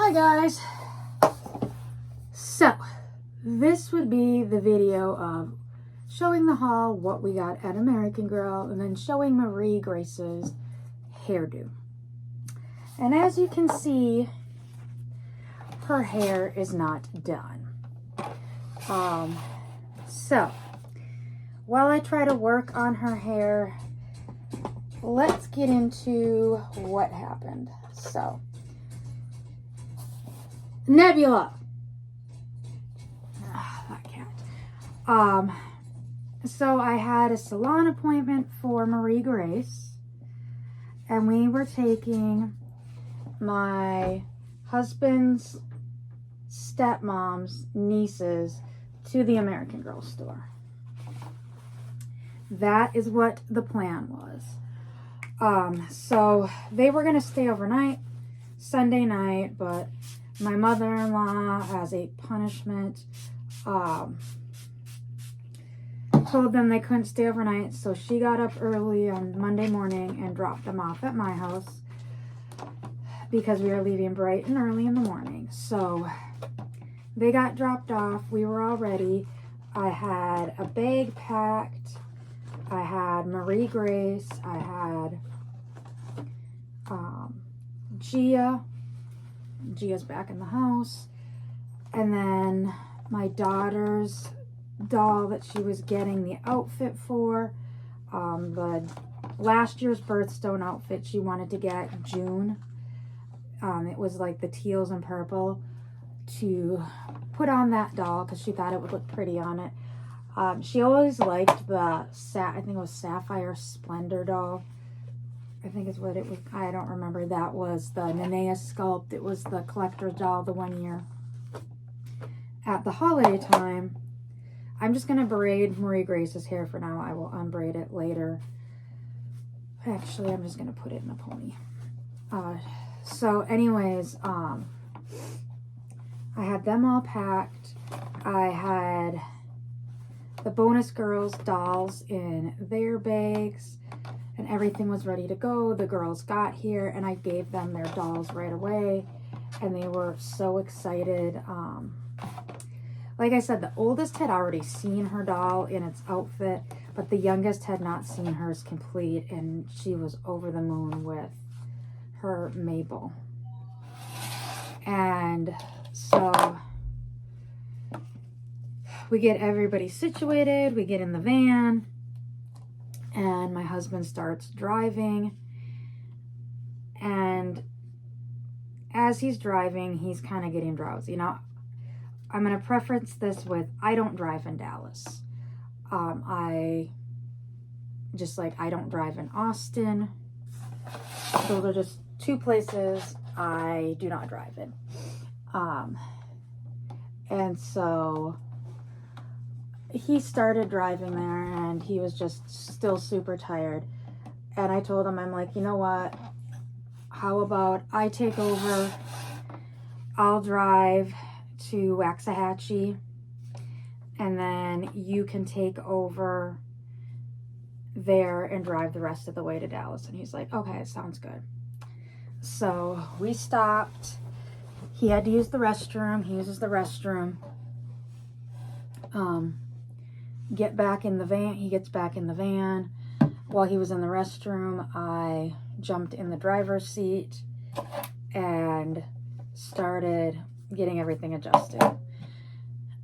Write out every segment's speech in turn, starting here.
Hi guys. So this would be the video of showing the haul, what we got at American Girl, and then showing Marie Grace's hairdo. And as you can see, her hair is not done. So while I try to work on her hair, let's get into what happened. So Nebula. That cat. So I had a salon appointment for Marie Grace, and we were taking my husband's stepmom's nieces to the American Girl store. That is what the plan was. So they were going to stay overnight Sunday night, but my mother-in-law, as a punishment, told them they couldn't stay overnight, so she got up early on Monday morning and dropped them off at my house because we were leaving bright and early in the morning. So they got dropped off. We were all ready. I had a bag packed. I had Marie Grace. I had Gia. Gia's back in the house. And then my daughter's doll that she was getting the outfit for. The last year's birthstone outfit she wanted to get June. It was like the teals and purple, to put on that doll because she thought it would look pretty on it. She always liked the, I think it was Sapphire Splendor doll. I think is what it was. I don't remember. That was the Nenea sculpt. It was the collector's doll the one year. At the holiday time, I'm just going to braid Marie Grace's hair for now. I will unbraid it later. Actually, I'm just going to put it in a pony. So anyways, I had them all packed. I had the bonus girls dolls in their bags, and everything was ready to go. The girls got here and I gave them their dolls right away, and they were so excited. Like I said, the oldest had already seen her doll in its outfit, but the youngest had not seen hers complete, and she was over the moon with her Mabel. And so we get everybody situated, we get in the van, and my husband starts driving. And as he's driving, he's kind of getting drowsy. Now, I'm going to preference this with, I don't drive in Dallas. I don't drive in Austin. Those are just two places I do not drive in. And so he started driving there, and he was just still super tired. And I told him, I'm like, you know what? How about I take over? I'll drive to Waxahachie, and then you can take over there and drive the rest of the way to Dallas. And he's like, okay, sounds good. So we stopped. He had to use the restroom. He uses the restroom. Get back in the van. He gets back in the van. While he was in the restroom, I jumped in the driver's seat and started getting everything adjusted.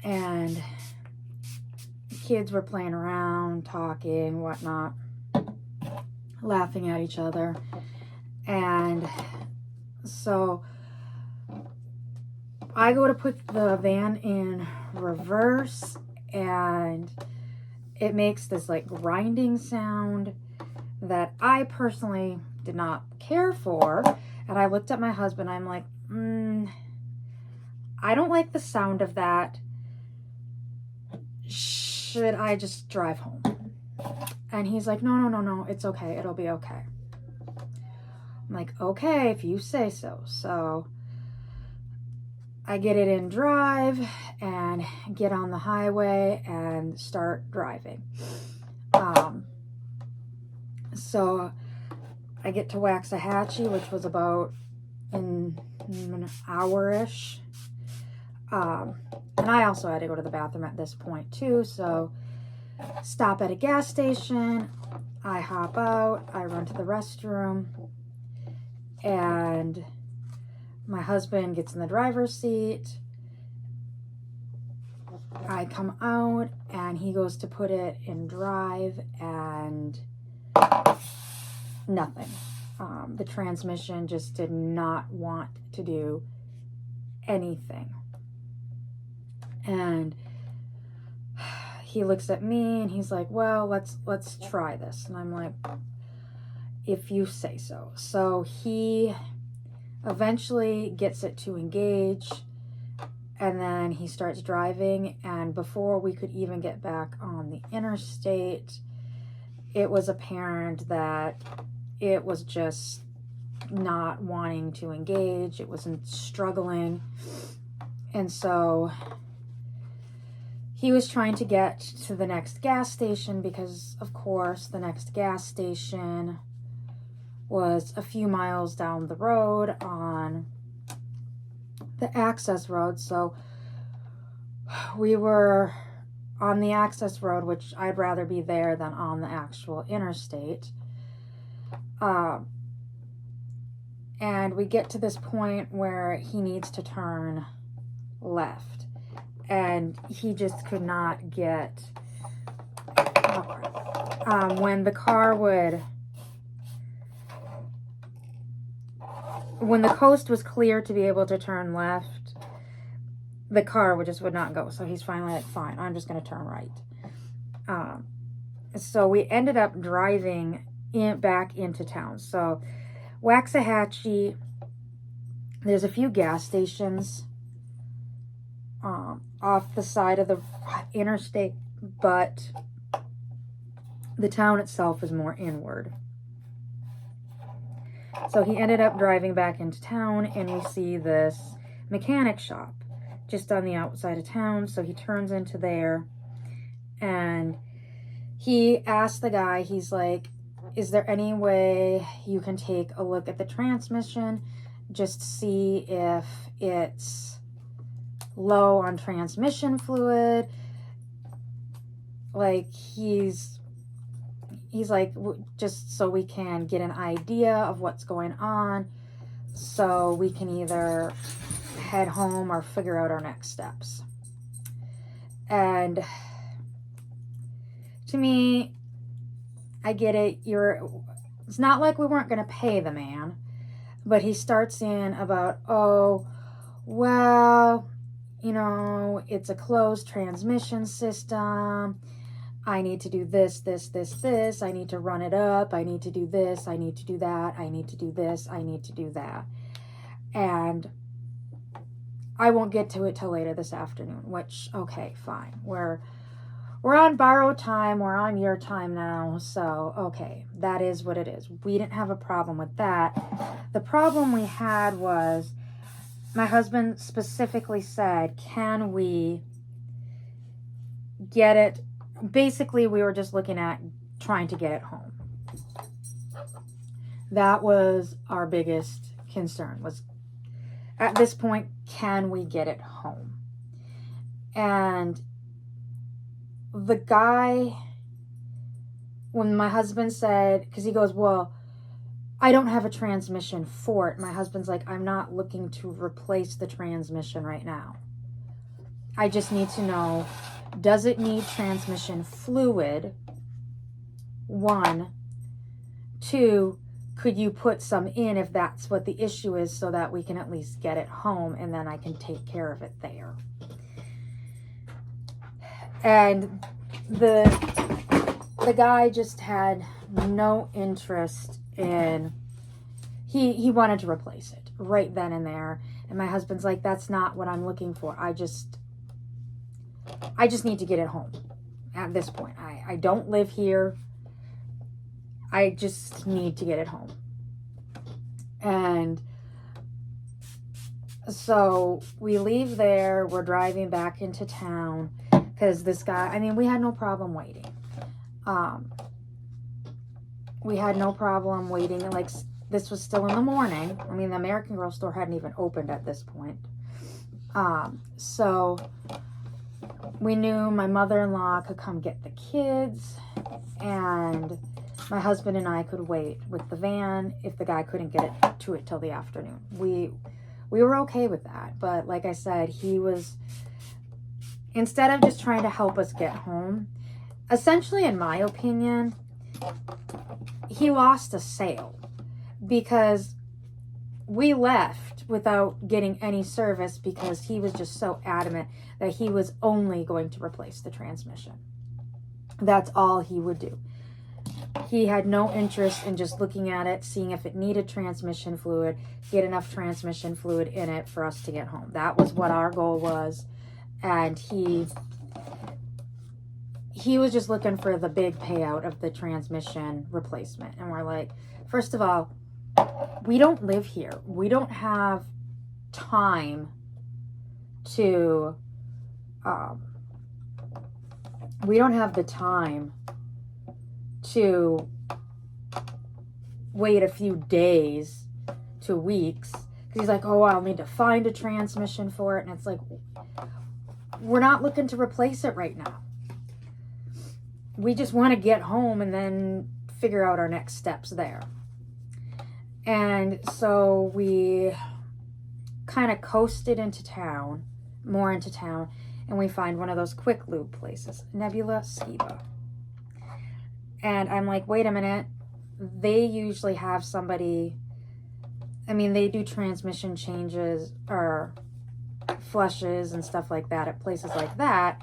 And kids were playing around, talking, whatnot, laughing at each other. And so I go to put the van in reverse, and it makes this like grinding sound that I personally did not care for. And I looked at my husband. I'm like, I don't like the sound of that. Should I just drive home? And he's like, no, it's okay. It'll be okay. I'm like, okay, if you say so. So I get it in drive and get on the highway and start driving. So I get to Waxahachie, which was about in an hour-ish. And I also had to go to the bathroom at this point too, so stop at a gas station, I hop out, I run to the restroom, and my husband gets in the driver's seat. I come out and he goes to put it in drive, and nothing. The transmission just did not want to do anything. And he looks at me and he's like, well, let's try this. And I'm like, if you say so. So he eventually gets it to engage, and then he starts driving, and before we could even get back on the interstate, it was apparent that it was just not wanting to engage. It wasn't struggling. And so he was trying to get to the next gas station because, of course, the next gas station was a few miles down the road on the access road. So we were on the access road, which I'd rather be there than on the actual interstate. And we get to this point where he needs to turn left, and he just could not get when the coast was clear to be able to turn left, the car would not go. So he's finally like, fine, I'm just going to turn right. So we ended up driving back into town. So Waxahachie, there's a few gas stations off the side of the interstate, but the town itself is more inward. So he ended up driving back into town, and we see this mechanic shop just on the outside of town. So he turns into there, and he asked the guy, he's like, is there any way you can take a look at the transmission, just see if it's low on transmission fluid? Like, he's like, just so we can get an idea of what's going on, so we can either head home or figure out our next steps. And to me, I get it. It's not like we weren't going to pay the man, but he starts in about, oh, well, you know, it's a closed transmission system. I need to do this, this, this, this. I need to run it up. I need to do this. I need to do that. I need to do this. I need to do that. And I won't get to it till later this afternoon, which, okay, fine. We're on borrowed time. We're on your time now. So, okay, that is what it is. We didn't have a problem with that. The problem we had was my husband specifically said, can we get it? Basically, we were just looking at trying to get it home. That was our biggest concern, was at this point, can we get it home? And the guy, when my husband said, because he goes, well, I don't have a transmission for it. My husband's like, I'm not looking to replace the transmission right now. I just need to know, does it need transmission fluid? 1. 2, could you put some in if that's what the issue is, so that we can at least get it home and then I can take care of it there. And the guy just had no interest in, he wanted to replace it right then and there. And my husband's like, that's not what I'm looking for. I just need to get it home at this point. I don't live here. I just need to get it home. And so we leave there. We're driving back into town because this guy, I mean, we had no problem waiting. We had no problem waiting. Like, this was still in the morning. I mean, the American Girl store hadn't even opened at this point. So we knew my mother-in-law could come get the kids, and my husband and I could wait with the van if the guy couldn't get it to it till the afternoon. We were okay with that, but like I said, he was, instead of just trying to help us get home, essentially, in my opinion, he lost a sale, because we left without getting any service because he was just so adamant that he was only going to replace the transmission. That's all he would do. He had no interest in just looking at it, seeing if it needed transmission fluid, get enough transmission fluid in it for us to get home. That was what our goal was. And he was just looking for the big payout of the transmission replacement. And we're like, first of all, we don't live here. We don't have time to, we don't have the time to wait a few days to weeks. Because he's like, oh, I'll need to find a transmission for it. And it's like, we're not looking to replace it right now. We just want to get home and then figure out our next steps there. And so we kind of coasted into town, more into town, and we find one of those quick lube places, Nebula Skiba. And I'm like, wait a minute, they usually have somebody, I mean, they do transmission changes or flushes and stuff like that at places like that.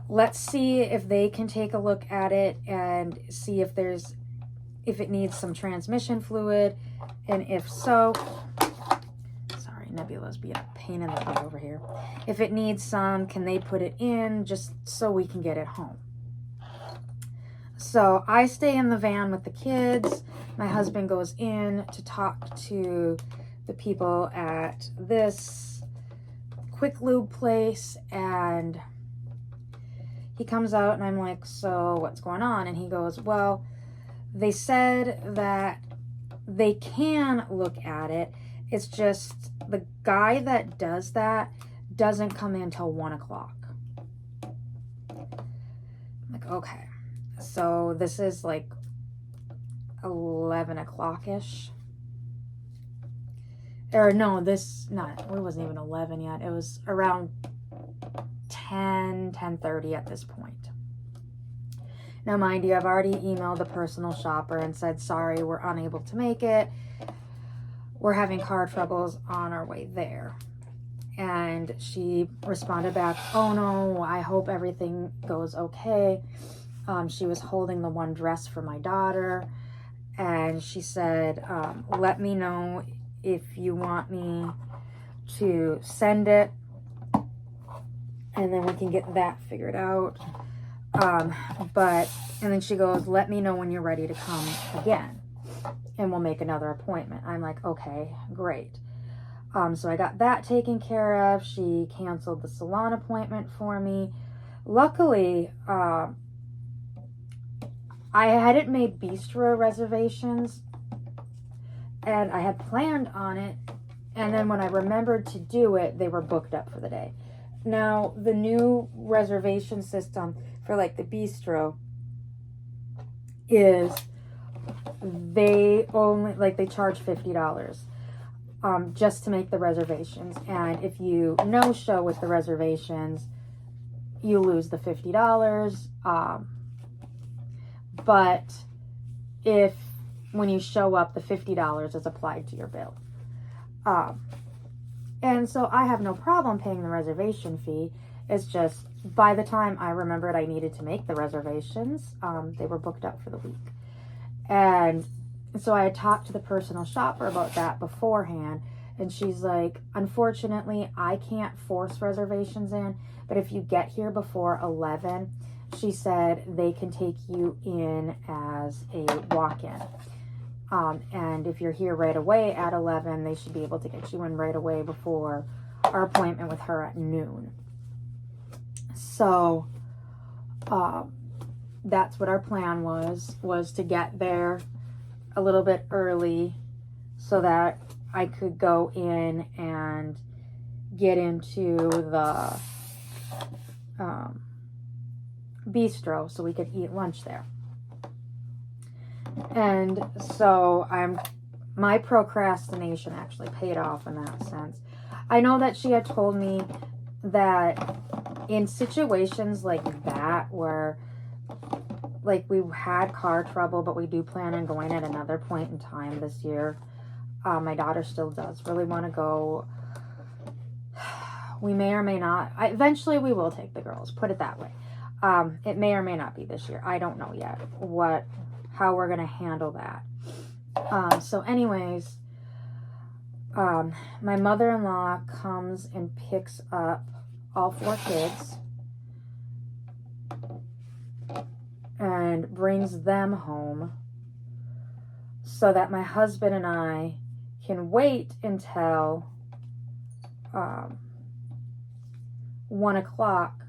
Let's see if they can take a look at it and see if it needs some transmission fluid, and if so, sorry, Nebula's being a pain in the butt over here. If it needs some, can they put it in just so we can get it home? So I stay in the van with the kids. My husband goes in to talk to the people at this quick lube place, and he comes out and I'm like, so what's going on? And he goes, well, they said that they can look at it. It's just the guy that does that doesn't come in till 1 o'clock. I'm like, okay. So this is like 11 o'clock-ish. Or no, it wasn't even 11 yet. It was around 10:30 at this point. Now, mind you, I've already emailed the personal shopper and said, sorry, we're unable to make it. We're having car troubles on our way there. And she responded back, oh no, I hope everything goes okay. She was holding the one dress for my daughter. And she said, let me know if you want me to send it. And then we can get that figured out. And then she goes, let me know when you're ready to come again, and we'll make another appointment. I'm like, okay, great. So I got that taken care of. She canceled the salon appointment for me. Luckily, I hadn't made bistro reservations, and I had planned on it, and then when I remembered to do it, they were booked up for the day. Now, the new reservation system for like the bistro is they charge $50 just to make the reservations, and if you no show with the reservations, you lose the $50. But if when you show up, the $50 is applied to your bill. And so I have no problem paying the reservation fee. It's just by the time I remembered I needed to make the reservations, they were booked up for the week. And so I had talked to the personal shopper about that beforehand. And she's like, unfortunately, I can't force reservations in. But if you get here before 11, she said they can take you in as a walk-in. And if you're here right away at 11, they should be able to get you in right away before our appointment with her at noon. So that's what our plan was to get there a little bit early so that I could go in and get into the bistro so we could eat lunch there. And so my procrastination actually paid off in that sense. I know that she had told me that in situations like that where like we had car trouble, but we do plan on going at another point in time this year. My daughter still does really want to go. We may or may not. Eventually we will take the girls, put it that way. It may or may not be this year. I don't know yet how we're going to handle that. So anyways, my mother-in-law comes and picks up all 4 kids and brings them home so that my husband and I can wait until 1 o'clock,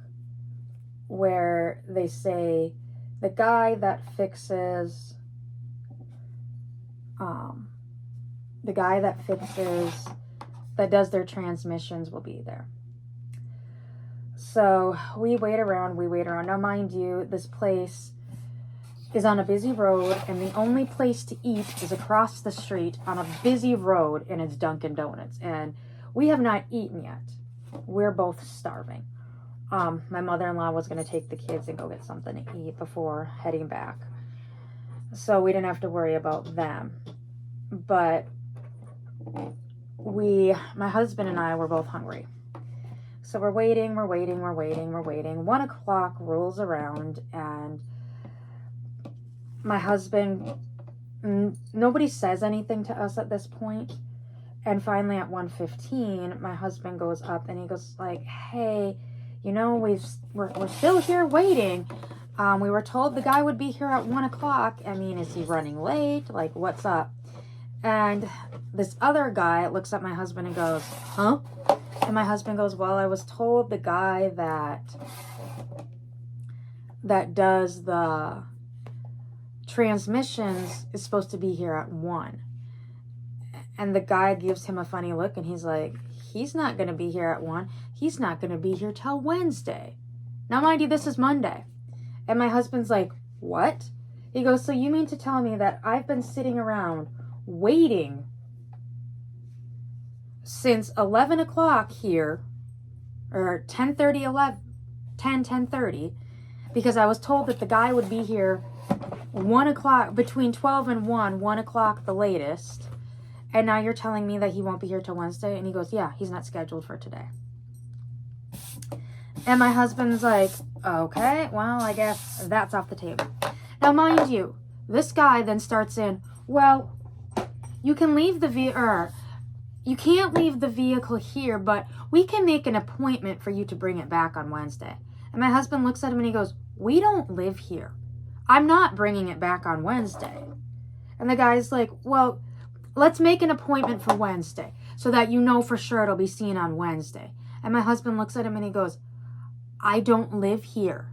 where they say the guy that does their transmissions will be there. So we wait around. Now, mind you, this place is on a busy road, and the only place to eat is across the street on a busy road, and it's Dunkin' Donuts. And we have not eaten yet. We're both starving. My mother-in-law was going to take the kids and go get something to eat before heading back. So we didn't have to worry about them. But my husband and I were both hungry. So we're waiting. 1 o'clock rolls around, and my husband, nobody says anything to us at this point. And finally at 1:15, my husband goes up and he goes like, hey, we're still here waiting. We were told the guy would be here at 1 o'clock. I mean, is he running late? Like, what's up? And this other guy looks at my husband and goes, huh? And my husband goes, well, I was told the guy that does the transmissions is supposed to be here at 1. And the guy gives him a funny look, and he's like, he's not going to be here at 1. He's not going to be here till Wednesday. Now, mind you, this is Monday. And my husband's like, what? He goes, so you mean to tell me that I've been sitting around waiting since 11 o'clock here, or 10:30, because I was told that the guy would be here 1 o'clock, between 12 and 1 o'clock the latest, and now you're telling me that he won't be here till Wednesday? And he goes, yeah, he's not scheduled for today. And my husband's like, okay, well, I guess that's off the table. Now, mind you, this guy then starts in, well, you can leave the you can't leave the vehicle here, but we can make an appointment for you to bring it back on Wednesday. And my husband looks at him and he goes, we don't live here. I'm not bringing it back on Wednesday. And the guy's like, well, let's make an appointment for Wednesday so that you know for sure it'll be seen on Wednesday. And my husband looks at him and he goes, I don't live here.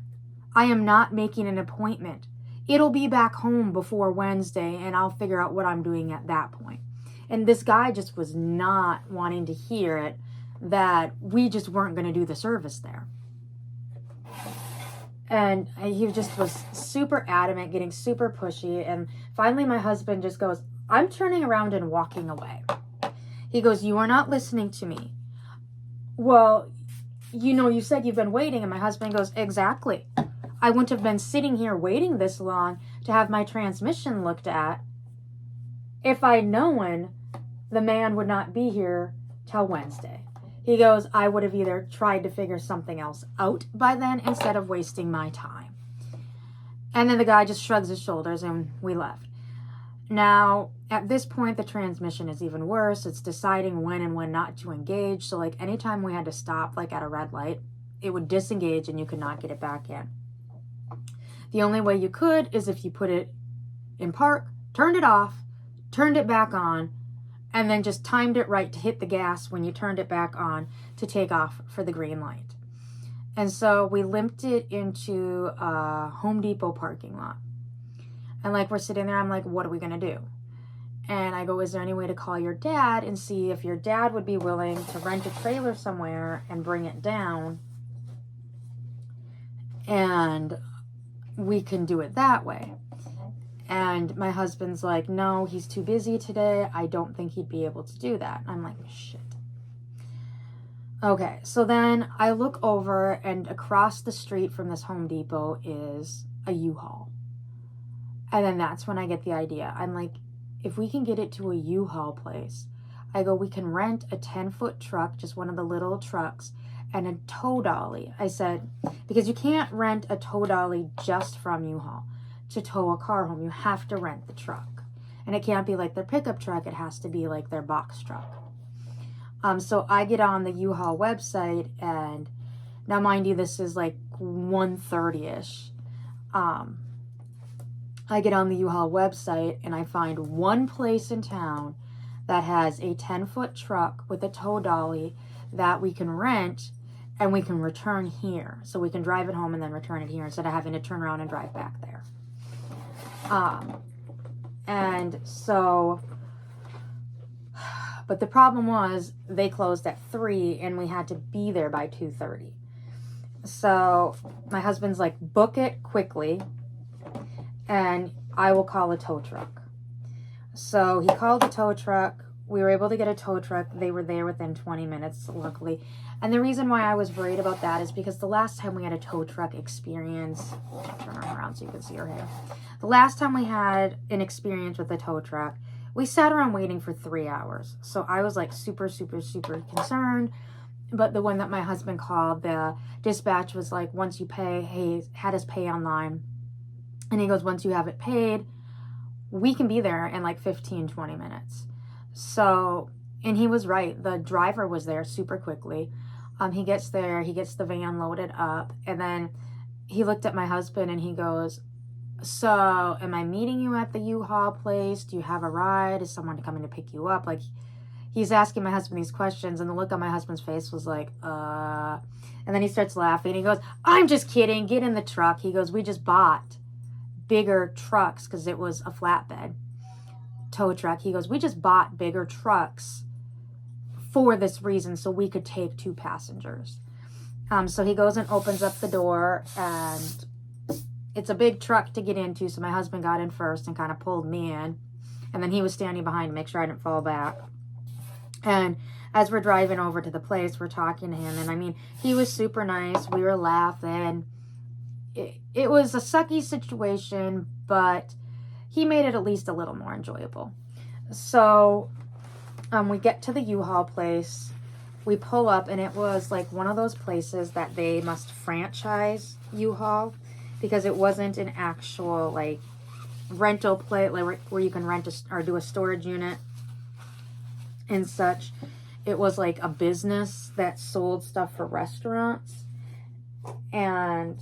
I am not making an appointment. It'll be back home before Wednesday, and I'll figure out what I'm doing at that point. And this guy just was not wanting to hear it, that we just weren't going to do the service there. And he just was super adamant, getting super pushy. And finally my husband just goes, I'm turning around and walking away. He goes, you are not listening to me. Well, you said you've been waiting. And my husband goes, exactly. I wouldn't have been sitting here waiting this long to have my transmission looked at if I'd known the man would not be here till Wednesday. He goes, I would have either tried to figure something else out by then instead of wasting my time. And then the guy just shrugs his shoulders and we left. Now, at this point, the transmission is even worse. It's deciding when and when not to engage. So like anytime we had to stop, like at a red light, it would disengage and you could not get it back in. The only way you could is if you put it in park, turned it off, turned it back on, and then just timed it right to hit the gas when you turned it back on to take off for the green light. And so we limped it into a Home Depot parking lot. And like we're sitting there, I'm like, what are we going to do? And I go, is there any way to call your dad and see if your dad would be willing to rent a trailer somewhere and bring it down, and we can do it that way? And my husband's like, no, he's too busy today. I don't think he'd be able to do that. I'm like, shit. Okay, so then I look over, and across the street from this Home Depot is a U-Haul. And then that's when I get the idea. I'm like, if we can get it to a U-Haul place, I go, we can rent a 10-foot truck, just one of the little trucks, and a tow dolly. I said, because you can't rent a tow dolly just from U-Haul to tow a car home. You have to rent the truck. And it can't be like their pickup truck. It has to be like their box truck. So I get on the U-Haul website, and now mind you, this is like 1:30ish. I get on the U-Haul website, and I find one place in town that has a 10-foot truck with a tow dolly that we can rent, and we can return here. So we can drive it home and then return it here instead of having to turn around and drive back there. And so, but the problem was they closed at 3 and we had to be there by 2:30. So my husband's like, book it quickly and I will call a tow truck. So he called a tow truck. We were able to get a tow truck. They were there within 20 minutes, luckily. And the reason why I was worried about that is because the last time we had a tow truck experience, turn her around so you can see her hair. The last time we had an experience with a tow truck, we sat around waiting for 3 hours. So I was like super concerned. But the one that my husband called, the dispatch was like, once you pay, he had us pay online. And he goes, once you have it paid, we can be there in like 15-20 minutes. So, and he was right. The driver was there super quickly. He gets there, he gets the van loaded up, and then he looked at my husband and he goes, so am I meeting you at the U-Haul place? Do you have a ride? Is someone coming to pick you up? Like, he's asking my husband these questions, and the look on my husband's face was like, And then he starts laughing. He goes, I'm just kidding. Get in the truck. He goes, we just bought bigger trucks because it was a flatbed tow truck. He goes, we just bought bigger trucks for this reason, so we could take 2 passengers. So he goes and opens up the door, and it's a big truck to get into. So my husband got in first and kind of pulled me in, and then he was standing behind to make sure I didn't fall back. And as we're driving over to the place, we're talking to him, and I mean, he was super nice. We were laughing. It was a sucky situation, but he made it at least a little more enjoyable. So we get to the U-Haul place. We pull up, and it was like one of those places that they must franchise U-Haul, because it wasn't an actual like rental place like where you can rent or do a storage unit and such. It was like a business that sold stuff for restaurants, and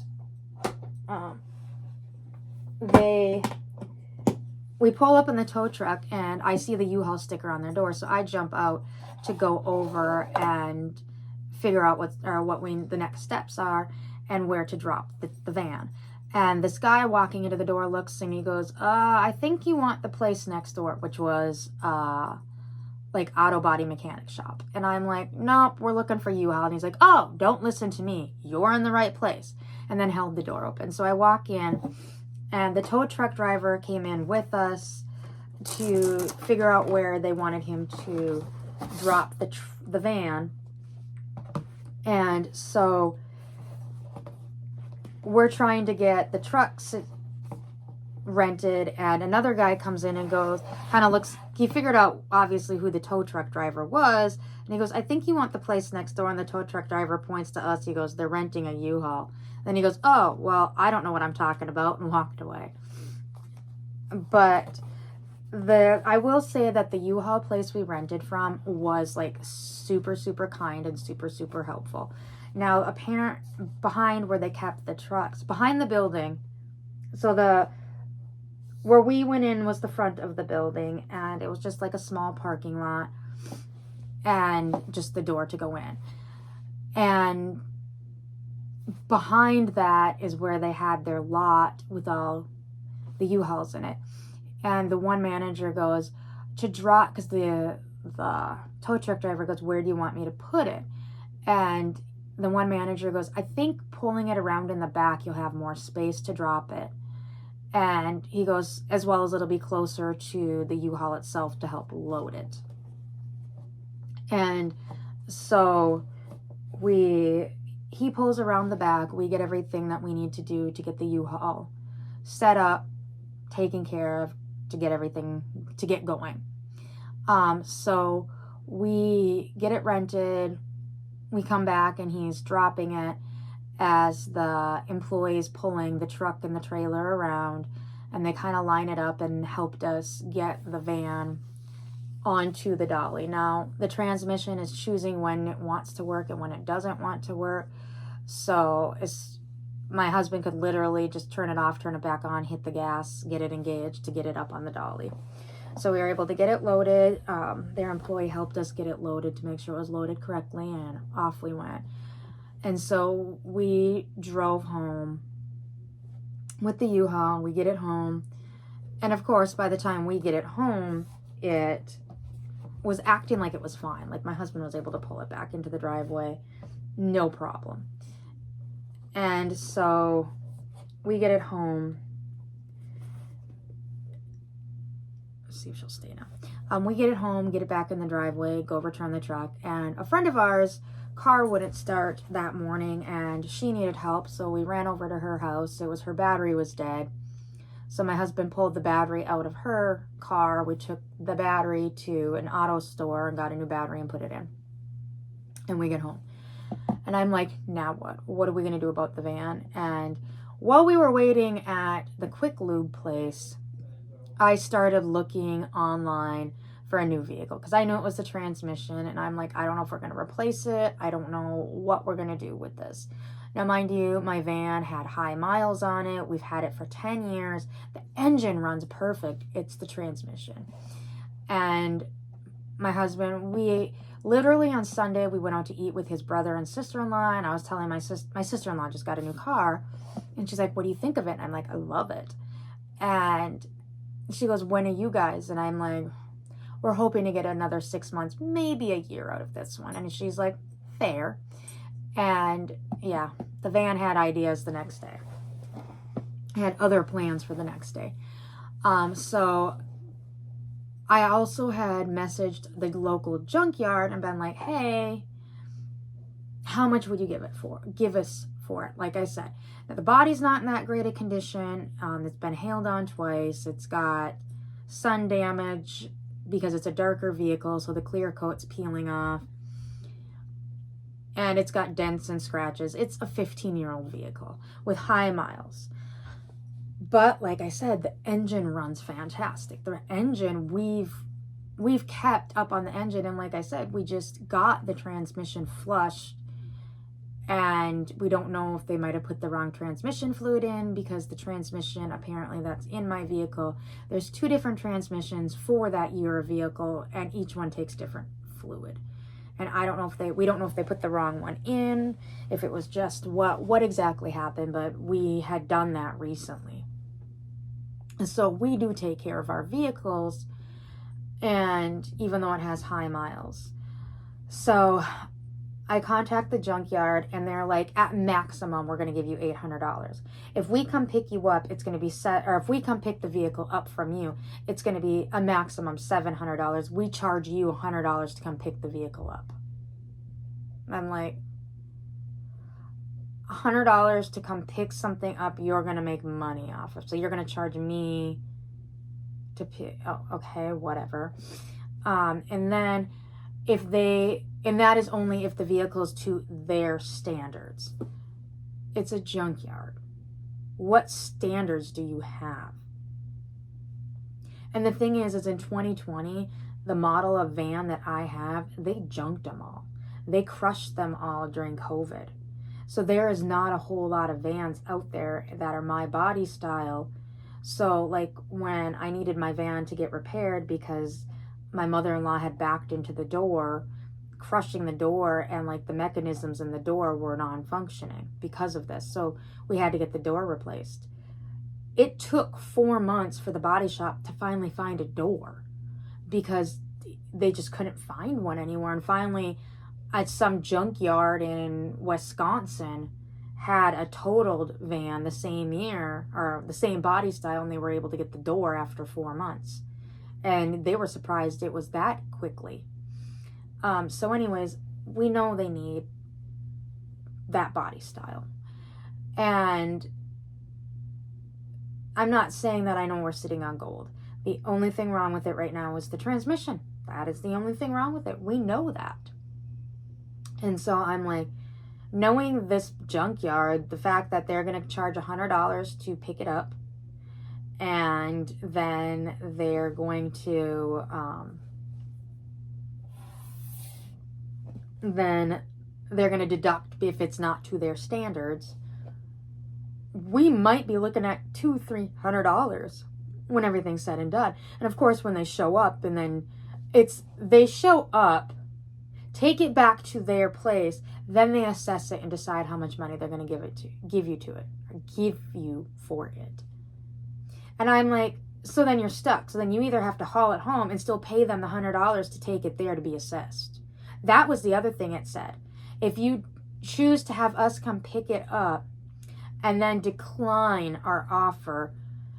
we pull up in the tow truck, and I see the U-Haul sticker on their door, so I jump out to go over and figure out what the next steps are and where to drop the van. And this guy walking into the door looks, and he goes, I think you want the place next door, which was like auto body mechanic shop. And I'm like, nope, we're looking for U-Haul. And he's like, oh, don't listen to me. You're in the right place. And then held the door open. So I walk in, and the tow truck driver came in with us to figure out where they wanted him to drop the van. And so we're trying to get the trucks rented, and another guy comes in and goes, kind of looks, he figured out obviously who the tow truck driver was, and he goes, I think you want the place next door. And the tow truck driver points to us. He goes, they're renting a U-Haul. Then he goes, oh, well, I don't know what I'm talking about, and walked away. But I will say that the U-Haul place we rented from was like super kind and super helpful. Now, behind where they kept the trucks, behind the building, so where we went in was the front of the building, and it was just like a small parking lot and just the door to go in. And behind that is where they had their lot with all the U-Hauls in it. And the one manager goes, to drop, because the tow truck driver goes, where do you want me to put it? And the one manager goes, I think pulling it around in the back, you'll have more space to drop it. And he goes, as well as it'll be closer to the U-Haul itself to help load it. And so he pulls around the back. We get everything that we need to do to get the U-Haul set up, taken care of, to get everything, to get going. So we get it rented. We come back and he's dropping it as the employees pulling the truck and the trailer around, and they kind of line it up and helped us get the van onto the dolly. Now, the transmission is choosing when it wants to work and when it doesn't want to work. So my husband could literally just turn it off, turn it back on, hit the gas, get it engaged to get it up on the dolly. So we were able to get it loaded. Their employee helped us get it loaded to make sure it was loaded correctly, and off we went. And so we drove home with the U-Haul. We get it home. And of course, by the time we get it home, it was acting like it was fine. Like my husband was able to pull it back into the driveway, no problem. And so we get it home. Let's see if she'll stay now. We get it home, get it back in the driveway, go return the truck. And a friend of ours' car wouldn't start that morning and she needed help. So we ran over to her house. Her battery was dead. So my husband pulled the battery out of her car. We took the battery to an auto store and got a new battery and put it in. And we get home. And I'm like, now what? What are we going to do about the van? And while we were waiting at the quick lube place, I started looking online for a new vehicle because I knew it was the transmission. And I'm like, I don't know if we're going to replace it. I don't know what we're going to do with this. Now, mind you, my van had high miles on it. We've had it for 10 years. The engine runs perfect. It's the transmission. And my husband, we literally on Sunday, we went out to eat with his brother and sister-in-law. And I was telling my sister-in-law just got a new car. And she's like, what do you think of it? And I'm like, I love it. And she goes, when are you guys? And I'm like, we're hoping to get another 6 months, maybe a year out of this one. And she's like, fair. And yeah, the van had ideas the next day. I had other plans for the next day. So I also had messaged the local junkyard and been like, hey, how much would you give us for it? Like I said, now the body's not in that great a condition. It's been hailed on twice. It's got sun damage because it's a darker vehicle, so the clear coat's peeling off. And it's got dents and scratches. It's a 15-year-old vehicle with high miles. But like I said, the engine runs fantastic. The engine, we've kept up on the engine. And like I said, we just got the transmission flushed. And we don't know if they might have put the wrong transmission fluid in because the transmission, apparently that's in my vehicle. There's 2 different transmissions for that year of vehicle, and each one takes different fluid. And I don't know if we don't know if they put the wrong one in, if it was just what exactly happened, but we had done that recently. And so we do take care of our vehicles, and even though it has high miles. So I contact the junkyard and they're like, at maximum, we're going to give you $800. If we come pick you up, it's going to be if we come pick the vehicle up from you, it's going to be a maximum $700. We charge you $100 to come pick the vehicle up. I'm like, $100 to come pick something up, you're going to make money off of. So you're going to charge me to pick, oh, okay, whatever. And then and that is only if the vehicle is to their standards. It's a junkyard. What standards do you have? And the thing is in 2020, the model of van that I have, they junked them all. They crushed them all during COVID. So there is not a whole lot of vans out there that are my body style. So like when I needed my van to get repaired because my mother-in-law had backed into the door, crushing the door, and like the mechanisms in the door were non-functioning because of this. So we had to get the door replaced. It took 4 months for the body shop to finally find a door. because they just couldn't find one anywhere. And finally, at some junkyard in Wisconsin, had a totaled van the same year, or the same body style, and they were able to get the door after 4 months. And they were surprised it was that quickly. So anyways, we know they need that body style. And I'm not saying that I know we're sitting on gold. The only thing wrong with it right now is the transmission. That is the only thing wrong with it. We know that. And so I'm like, knowing this junkyard, the fact that they're going to charge $100 to pick it up, and then they're going to deduct if it's not to their standards, we might be looking at $200-300 when everything's said and done. And of course, when they show up, and then they show up, take it back to their place, then they assess it and decide how much money they're going to give you for it. And I'm like, so then you're stuck. So then you either have to haul it home and still pay them the $100 to take it there to be assessed. That was the other thing it said. If you choose to have us come pick it up and then decline our offer,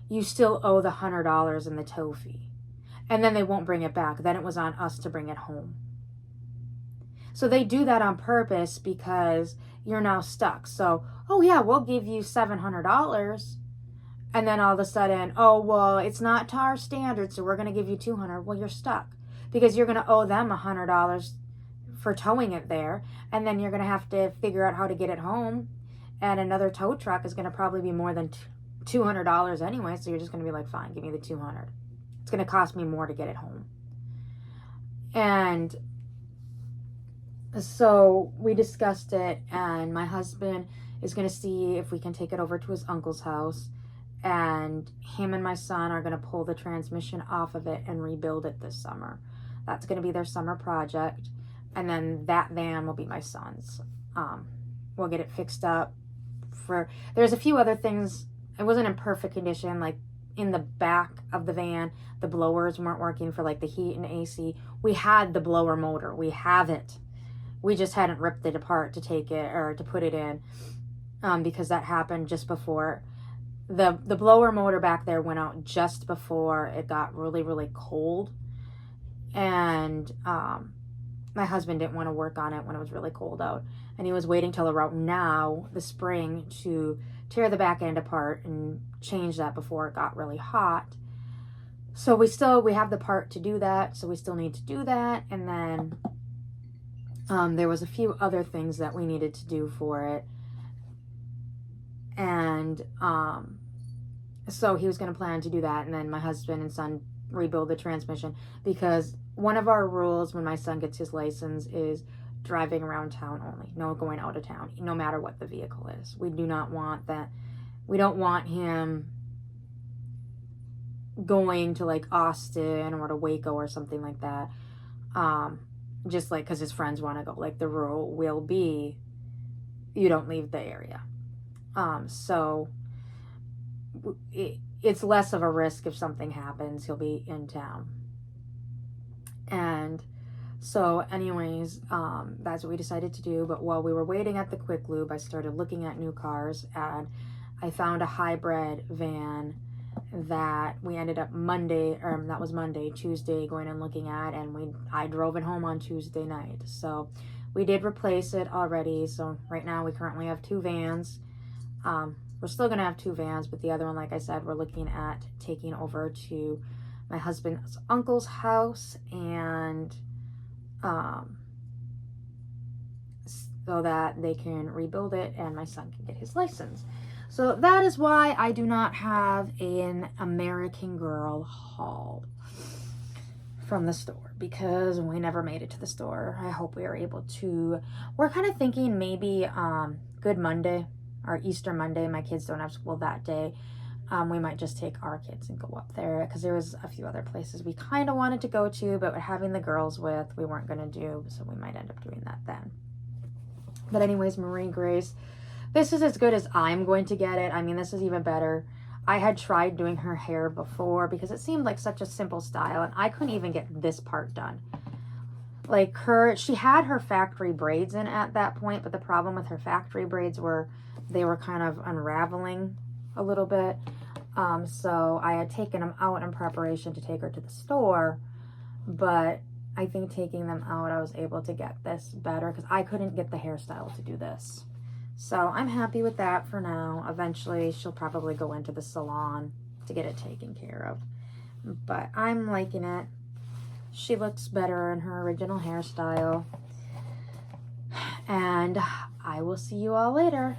you still owe the $100 in the tow fee. And then they won't bring it back. Then it was on us to bring it home. So they do that on purpose because you're now stuck. So, oh yeah, we'll give you $700. And then all of a sudden, oh, well, it's not to our standards, so we're going to give you $200. Well, you're stuck because you're going to owe them $100 for towing it there. And then you're going to have to figure out how to get it home. And another tow truck is going to probably be more than $200 anyway. So you're just going to be like, fine, give me the $200. It's going to cost me more to get it home. And so we discussed it, and my husband is going to see if we can take it over to his uncle's house, and him and my son are going to pull the transmission off of it and rebuild it this summer. That's going to be their summer project, and then that van will be my son's. We'll get it fixed up. There's a few other things. It wasn't in perfect condition, like in the back of the van, the blowers weren't working for like the heat and AC. We had the blower motor. We have it. We just hadn't ripped it apart to take it or to put it in, because that happened just before. The blower motor back there went out just before it got really, really cold. And my husband didn't want to work on it when it was really cold out. And he was waiting till around now, the spring, to tear the back end apart and change that before it got really hot. So we have the part to do that. So we still need to do that. And then there was a few other things that we needed to do for it. And so he was going to plan to do that. And then my husband and son rebuild the transmission, because one of our rules when my son gets his license is driving around town only. No going out of town, no matter what the vehicle is. We do not want that. We don't want him going to like Austin or to Waco or something like that. Just like because his friends want to go. Like the rule will be, you don't leave the area. So it's less of a risk if something happens. He'll be in town. And so anyways, that's what we decided to do. But while we were waiting at the Quick Lube, I started looking at new cars, and I found a hybrid van that we ended up Tuesday going and looking at, and I drove it home on Tuesday night. So we did replace it already. So right now we currently have 2 vans. We're still going to have 2 vans, but the other one, like I said, we're looking at taking over to my husband's uncle's house, and so that they can rebuild it and my son can get his license. So that is why I do not have an American Girl haul from the store, because we never made it to the store. I hope we are able to. We're kind of thinking maybe Good Monday or Easter Monday. My kids don't have school that day. We might just take our kids and go up there, because there was a few other places we kind of wanted to go to, but having the girls with, we weren't going to do, so we might end up doing that then. But anyways, Marie Grace, this is as good as I'm going to get it. I mean, this is even better. I had tried doing her hair before because it seemed like such a simple style, and I couldn't even get this part done. Like she had her factory braids in at that point, but the problem with her factory braids were they were kind of unraveling a little bit. So I had taken them out in preparation to take her to the store, but I think taking them out, I was able to get this better because I couldn't get the hairstyle to do this. So I'm happy with that for now. Eventually, she'll probably go into the salon to get it taken care of. But I'm liking it. She looks better in her original hairstyle. And I will see you all later.